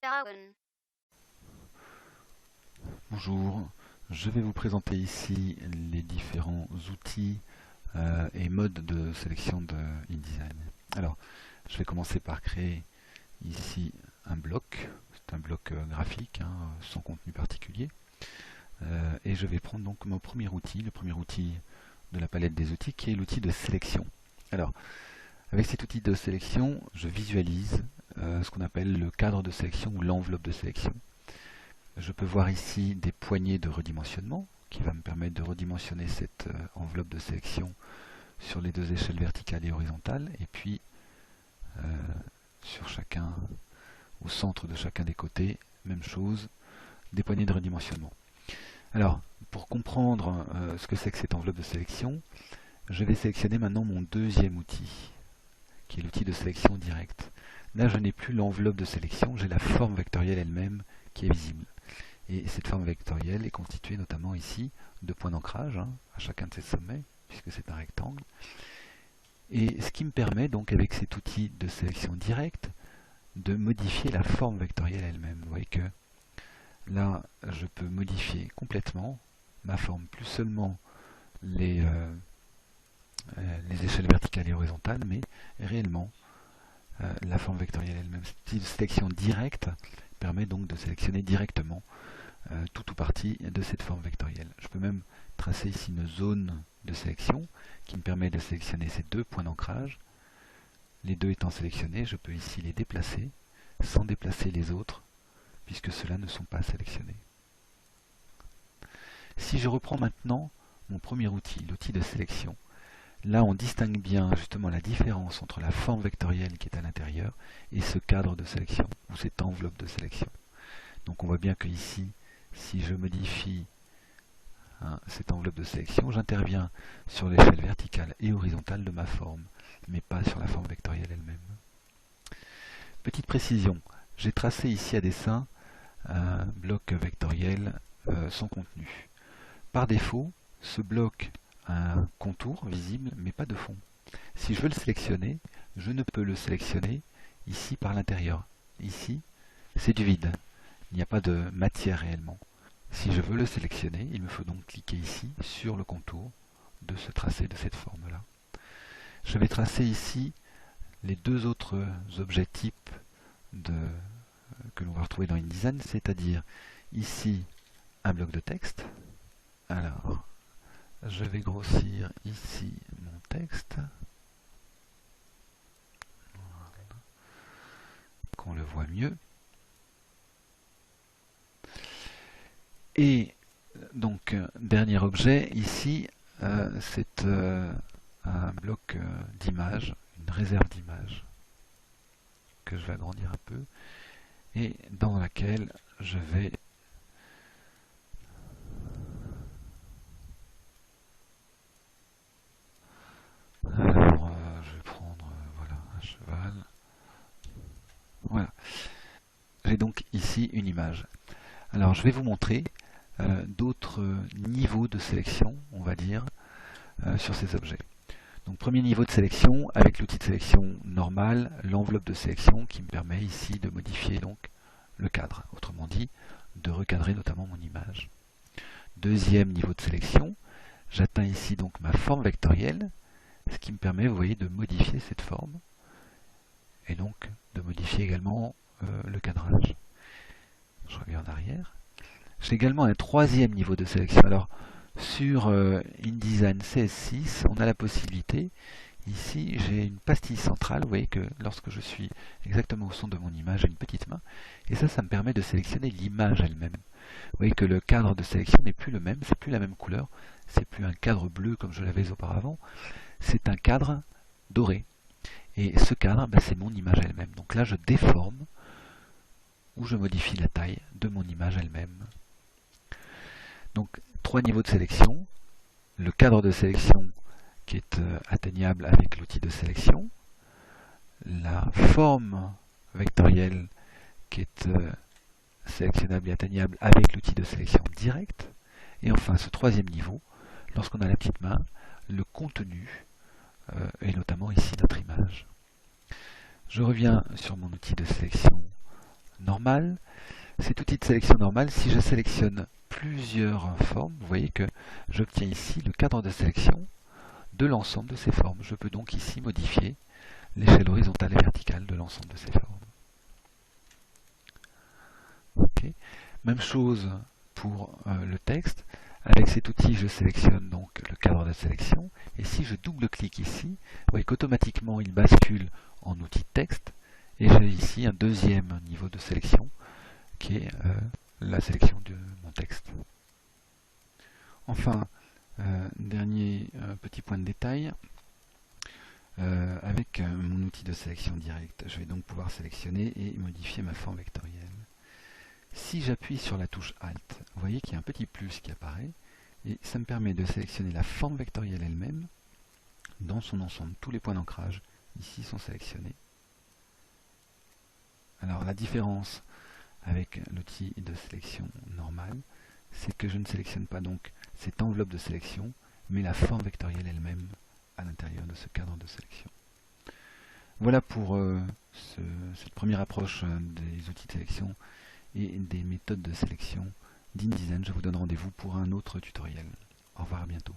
Darwin. Bonjour, je vais vous présenter ici les différents outils et modes de sélection de InDesign. Alors, je vais commencer par créer ici un bloc. C'est un bloc graphique, hein, sans contenu particulier. Et je vais prendre donc mon premier outil, le premier outil de la palette des outils, qui est l'outil de sélection. Alors, avec cet outil de sélection, je visualise ce qu'on appelle le cadre de sélection ou l'enveloppe de sélection. Je peux voir ici des poignées de redimensionnement qui va me permettre de redimensionner cette enveloppe de sélection sur les deux échelles verticales et horizontales, et puis sur chacun, au centre de chacun des côtés, même chose, des poignées de redimensionnement. Alors, pour comprendre ce que c'est que cette enveloppe de sélection, je vais sélectionner maintenant mon deuxième outil, qui est l'outil de sélection directe. Là, je n'ai plus l'enveloppe de sélection, j'ai la forme vectorielle elle-même qui est visible. Et cette forme vectorielle est constituée notamment ici de points d'ancrage, hein, à chacun de ces sommets, puisque c'est un rectangle. Et ce qui me permet donc avec cet outil de sélection directe de modifier la forme vectorielle elle-même. Vous voyez que là, je peux modifier complètement ma forme, plus seulement les échelles verticales et horizontales, mais réellement la forme vectorielle elle-même. Cette outil de sélection directe permet donc de sélectionner directement tout ou partie de cette forme vectorielle. Je peux même tracer ici une zone de sélection qui me permet de sélectionner ces deux points d'ancrage. Les deux étant sélectionnés, je peux ici les déplacer sans déplacer les autres puisque ceux-là ne sont pas sélectionnés. Si je reprends maintenant mon premier outil, l'outil de sélection, là on distingue bien justement la différence entre la forme vectorielle qui est à l'intérieur et ce cadre de sélection ou cette enveloppe de sélection. Donc on voit bien que ici, si je modifie cette enveloppe de sélection, j'interviens sur l'échelle verticale et horizontale de ma forme, mais pas sur la forme vectorielle elle-même. Petite précision, j'ai tracé ici à dessein un bloc vectoriel sans contenu. Par défaut, ce bloc a un contour visible, mais pas de fond. Si je veux le sélectionner, je ne peux le sélectionner ici par l'intérieur. Ici, c'est du vide. Il n'y a pas de matière réellement. Si je veux le sélectionner, il me faut donc cliquer ici sur le contour de ce tracé de cette forme-là. Je vais tracer ici les deux autres objets types que l'on va retrouver dans InDesign, c'est-à-dire ici un bloc de texte. Alors, je vais grossir ici mon texte, qu'on le voit mieux. Et donc, dernier objet, ici, c'est un bloc d'images, une réserve d'images, que je vais agrandir un peu, et dans laquelle je vais je vais prendre voilà, un cheval. Voilà. J'ai donc ici une image. Alors, je vais vous montrer d'autres niveaux de sélection, on va dire, sur ces objets. Donc, premier niveau de sélection, avec l'outil de sélection normal, l'enveloppe de sélection qui me permet ici de modifier donc le cadre, autrement dit, de recadrer notamment mon image. Deuxième niveau de sélection, j'atteins ici donc ma forme vectorielle, ce qui me permet, vous voyez, de modifier cette forme, et donc de modifier également le cadrage. Je reviens en arrière. J'ai également un troisième niveau de sélection. Alors, sur InDesign CS6, on a la possibilité, ici j'ai une pastille centrale, vous voyez que lorsque je suis exactement au centre de mon image, j'ai une petite main, et ça me permet de sélectionner l'image elle-même. Vous voyez que le cadre de sélection n'est plus le même, c'est plus la même couleur, c'est plus un cadre bleu comme je l'avais auparavant, c'est un cadre doré. Et ce cadre, c'est mon image elle-même. Donc là, je déforme ou je modifie la taille de mon image elle-même. Donc, trois niveaux de sélection. Le cadre de sélection qui est atteignable avec l'outil de sélection. La forme vectorielle qui est sélectionnable et atteignable avec l'outil de sélection directe. Et enfin, ce troisième niveau, lorsqu'on a la petite main, le contenu, et notamment ici notre image. Je reviens sur mon outil de sélection normale. Cet outil de sélection normale, si je sélectionne plusieurs formes, vous voyez que j'obtiens ici le cadre de sélection de l'ensemble de ces formes. Je peux donc ici modifier l'échelle horizontale et verticale de l'ensemble de ces formes. Okay. Même chose pour le texte. Avec cet outil, je sélectionne donc le cadre de sélection. Et si je double-clique ici, vous voyez qu'automatiquement, il bascule en outil de texte. Et j'ai ici un deuxième niveau de sélection, qui est la sélection de mon texte. Enfin, dernier petit point de détail. Avec mon outil de sélection directe, je vais donc pouvoir sélectionner et modifier ma forme vectorielle. Si j'appuie sur la touche Alt, vous voyez qu'il y a un petit plus qui apparaît, et ça me permet de sélectionner la forme vectorielle elle-même dans son ensemble. Tous les points d'ancrage ici sont sélectionnés. Alors la différence avec l'outil de sélection normal, c'est que je ne sélectionne pas donc cette enveloppe de sélection, mais la forme vectorielle elle-même à l'intérieur de ce cadre de sélection. Voilà pour cette première approche des outils de sélection et des méthodes de sélection d'InDesign. Je vous donne rendez-vous pour un autre tutoriel. Au revoir, à bientôt.